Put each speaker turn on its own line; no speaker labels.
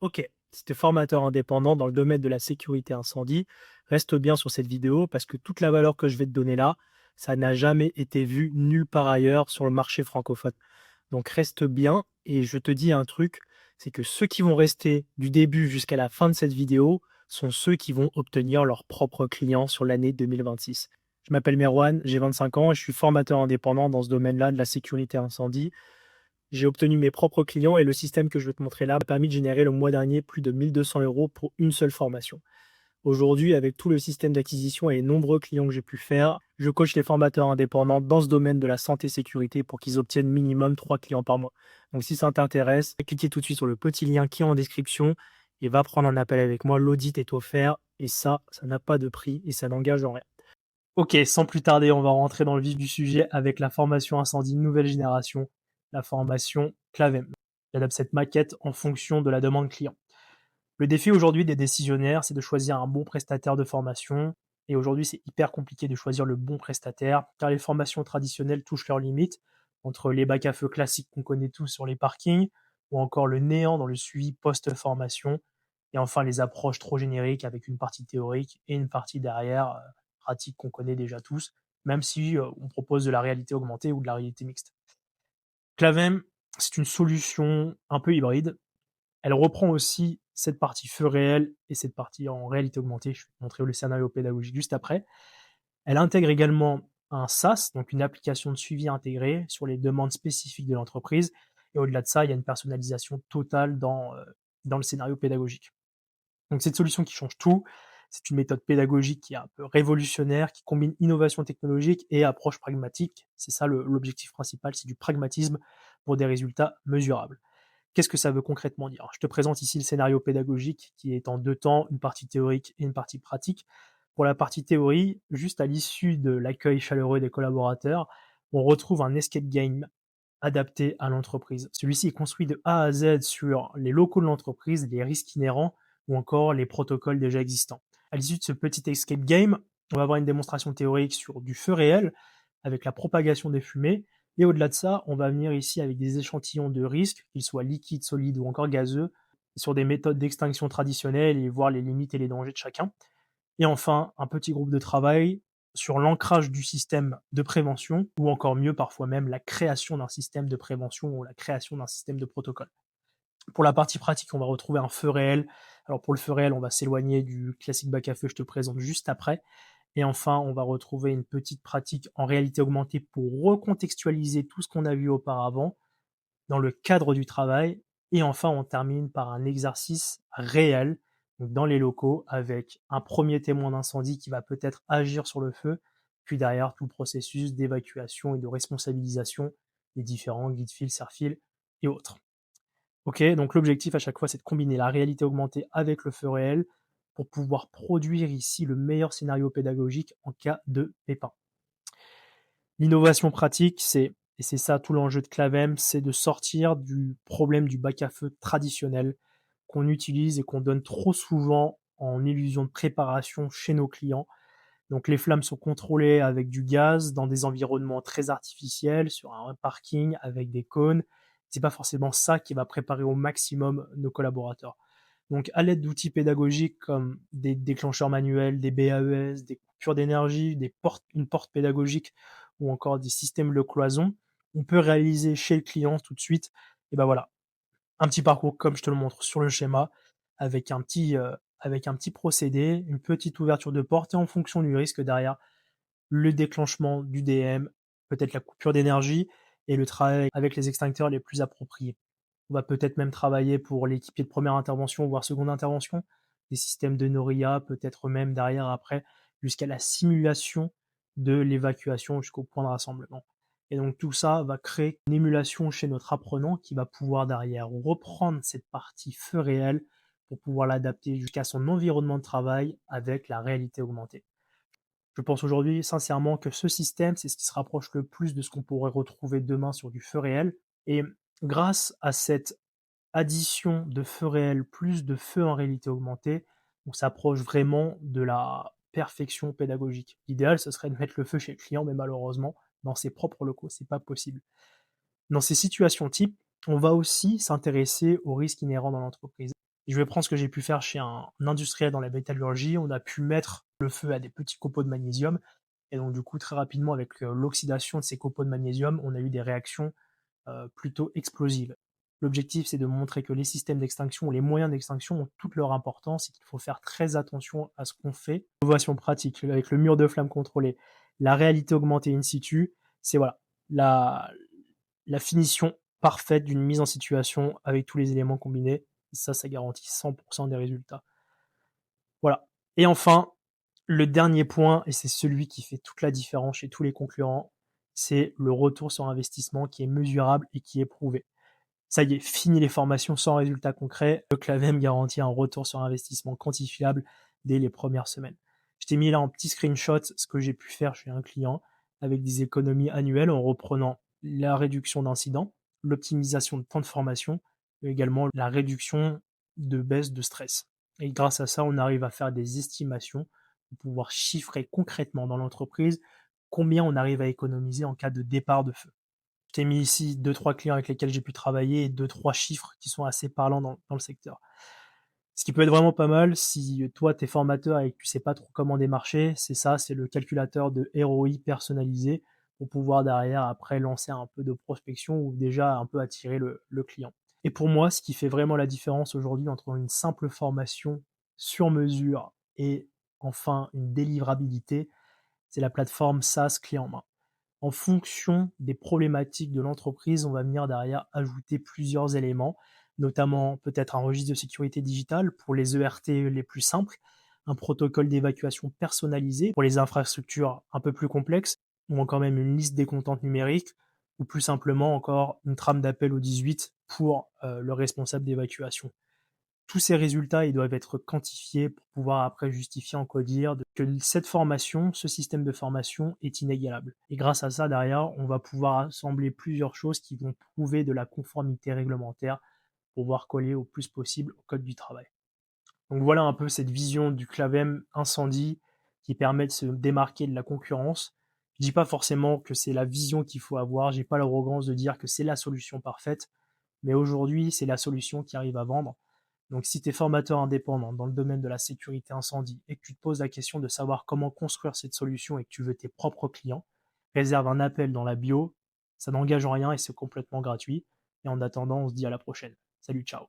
Ok, si tu es formateur indépendant dans le domaine de la sécurité incendie, reste bien sur cette vidéo parce que toute la valeur que je vais te donner là, ça n'a jamais été vu nulle part ailleurs sur le marché francophone. Donc reste bien et je te dis un truc, c'est que ceux qui vont rester du début jusqu'à la fin de cette vidéo sont ceux qui vont obtenir leurs propres clients sur l'année 2026. Je m'appelle Merwan, j'ai 25 ans et je suis formateur indépendant dans ce domaine-là de la sécurité incendie. J'ai obtenu mes propres clients et le système que je vais te montrer là m'a permis de générer le mois dernier plus de 1 200 € pour une seule formation. Aujourd'hui, avec tout le système d'acquisition et les nombreux clients que j'ai pu faire, je coach les formateurs indépendants dans ce domaine de la santé sécurité pour qu'ils obtiennent minimum 3 clients par mois. Donc si ça t'intéresse, cliquez tout de suite sur le petit lien qui est en description et va prendre un appel avec moi. L'audit est offert et ça n'a pas de prix et ça n'engage en rien. Ok, sans plus tarder, on va rentrer dans le vif du sujet avec la formation incendie nouvelle génération, la formation Clavem. J'adapte cette maquette en fonction de la demande client. Le défi aujourd'hui des décisionnaires, c'est de choisir un bon prestataire de formation. Et aujourd'hui, c'est hyper compliqué de choisir le bon prestataire, car les formations traditionnelles touchent leurs limites, entre les bacs à feu classiques qu'on connaît tous sur les parkings, ou encore le néant dans le suivi post-formation, et enfin les approches trop génériques avec une partie théorique et une partie derrière pratique qu'on connaît déjà tous, même si on propose de la réalité augmentée ou de la réalité mixte. Clavem, c'est une solution un peu hybride. Elle reprend aussi cette partie feu réel et cette partie en réalité augmentée. Je vais te montrer le scénario pédagogique juste après. Elle intègre également un SaaS, donc une application de suivi intégrée sur les demandes spécifiques de l'entreprise. Et au-delà de ça, il y a une personnalisation totale dans le scénario pédagogique. Donc cette solution qui change tout, c'est une méthode pédagogique qui est un peu révolutionnaire, qui combine innovation technologique et approche pragmatique. C'est ça l'objectif principal, c'est du pragmatisme pour des résultats mesurables. Qu'est-ce que ça veut concrètement dire? Je te présente ici le scénario pédagogique qui est en deux temps, une partie théorique et une partie pratique. Pour la partie théorie, juste à l'issue de l'accueil chaleureux des collaborateurs, on retrouve un escape game adapté à l'entreprise. Celui-ci est construit de A à Z sur les locaux de l'entreprise, les risques inhérents ou encore les protocoles déjà existants. À l'issue de ce petit escape game, on va avoir une démonstration théorique sur du feu réel avec la propagation des fumées. Et au-delà de ça, on va venir ici avec des échantillons de risques, qu'ils soient liquides, solides ou encore gazeux, sur des méthodes d'extinction traditionnelles et voir les limites et les dangers de chacun. Et enfin, un petit groupe de travail sur l'ancrage du système de prévention, ou encore mieux, parfois même la création d'un système de prévention ou la création d'un système de protocole. Pour la partie pratique, on va retrouver un feu réel. Alors pour le feu réel, on va s'éloigner du classique bac à feu, je te présente juste après. Et enfin, on va retrouver une petite pratique en réalité augmentée pour recontextualiser tout ce qu'on a vu auparavant dans le cadre du travail. Et enfin, on termine par un exercice réel, donc dans les locaux, avec un premier témoin d'incendie qui va peut-être agir sur le feu, puis derrière tout le processus d'évacuation et de responsabilisation des différents guides fils, serre-fils et autres. Ok, donc l'objectif à chaque fois, c'est de combiner la réalité augmentée avec le feu réel pour pouvoir produire ici le meilleur scénario pédagogique en cas de pépin. L'innovation pratique, et c'est ça tout l'enjeu de Clavem, c'est de sortir du problème du bac à feu traditionnel qu'on utilise et qu'on donne trop souvent en illusion de préparation chez nos clients. Donc les flammes sont contrôlées avec du gaz dans des environnements très artificiels, sur un parking avec des cônes. C'est pas forcément ça qui va préparer au maximum nos collaborateurs. Donc à l'aide d'outils pédagogiques comme des déclencheurs manuels, des BAES, des coupures d'énergie, une porte pédagogique ou encore des systèmes de cloison, on peut réaliser chez le client tout de suite, et ben voilà, un petit parcours comme je te le montre sur le schéma, avec un petit procédé, une petite ouverture de porte et en fonction du risque derrière, le déclenchement du DM, peut-être la coupure d'énergie et le travail avec les extincteurs les plus appropriés. On va peut-être même travailler pour l'équipier de première intervention, voire seconde intervention, des systèmes de Noria, peut-être même derrière après, jusqu'à la simulation de l'évacuation jusqu'au point de rassemblement. Et donc tout ça va créer une émulation chez notre apprenant qui va pouvoir derrière reprendre cette partie feu réel pour pouvoir l'adapter jusqu'à son environnement de travail avec la réalité augmentée. Je pense aujourd'hui sincèrement que ce système, c'est ce qui se rapproche le plus de ce qu'on pourrait retrouver demain sur du feu réel. Et grâce à cette addition de feu réel plus de feu en réalité augmentée, on s'approche vraiment de la perfection pédagogique. L'idéal, ce serait de mettre le feu chez le client, mais malheureusement, dans ses propres locaux, c'est pas possible. Dans ces situations types, on va aussi s'intéresser aux risques inhérents dans l'entreprise. Et je vais prendre ce que j'ai pu faire chez un industriel dans la métallurgie. On a pu mettre le feu à des petits copeaux de magnésium et donc du coup, très rapidement avec, l'oxydation de ces copeaux de magnésium, on a eu des réactions, plutôt explosives. L'objectif, c'est de montrer que les systèmes d'extinction ou les moyens d'extinction ont toute leur importance et qu'il faut faire très attention à ce qu'on fait. Innovation pratique avec le mur de flamme contrôlé, la réalité augmentée in situ, c'est voilà, la la finition parfaite d'une mise en situation avec tous les éléments combinés. Ça garantit 100 des résultats. Voilà. Et enfin, le dernier point, et c'est celui qui fait toute la différence chez tous les concurrents, c'est le retour sur investissement qui est mesurable et qui est prouvé. Ça y est, fini les formations sans résultat concret. Le Clavem garantit un retour sur investissement quantifiable dès les premières semaines. Je t'ai mis là en petit screenshot ce que j'ai pu faire chez un client avec des économies annuelles en reprenant la réduction d'incidents, l'optimisation de temps de formation, mais également la réduction de baisse de stress. Et grâce à ça, on arrive à faire des estimations pour pouvoir chiffrer concrètement dans l'entreprise combien on arrive à économiser en cas de départ de feu. Je t'ai mis ici deux trois clients avec lesquels j'ai pu travailler et deux trois chiffres qui sont assez parlants dans le secteur. Ce qui peut être vraiment pas mal si toi, tu es formateur et que tu sais pas trop comment démarcher, c'est ça, c'est le calculateur de ROI personnalisé pour pouvoir derrière, après, lancer un peu de prospection ou déjà un peu attirer le client. Et pour moi, ce qui fait vraiment la différence aujourd'hui entre une simple formation sur mesure et enfin une délivrabilité, c'est la plateforme SaaS clé en main. En fonction des problématiques de l'entreprise, on va venir derrière ajouter plusieurs éléments, notamment peut-être un registre de sécurité digitale pour les ERT les plus simples, un protocole d'évacuation personnalisé pour les infrastructures un peu plus complexes, ou encore même une liste des comptantes numériques, ou plus simplement encore une trame d'appel au 18 pour le responsable d'évacuation. Tous ces résultats, ils doivent être quantifiés pour pouvoir après justifier en codir que cette formation, ce système de formation est inégalable. Et grâce à ça, derrière, on va pouvoir assembler plusieurs choses qui vont prouver de la conformité réglementaire pour pouvoir coller au plus possible au code du travail. Donc voilà un peu cette vision du Clavem incendie qui permet de se démarquer de la concurrence. Je dis pas forcément que c'est la vision qu'il faut avoir, j'ai pas l'arrogance de dire que c'est la solution parfaite, mais aujourd'hui, c'est la solution qui arrive à vendre. Donc, si tu es formateur indépendant dans le domaine de la sécurité incendie et que tu te poses la question de savoir comment construire cette solution et que tu veux tes propres clients, réserve un appel dans la bio. Ça n'engage en rien et c'est complètement gratuit. Et en attendant, on se dit à la prochaine. Salut, ciao.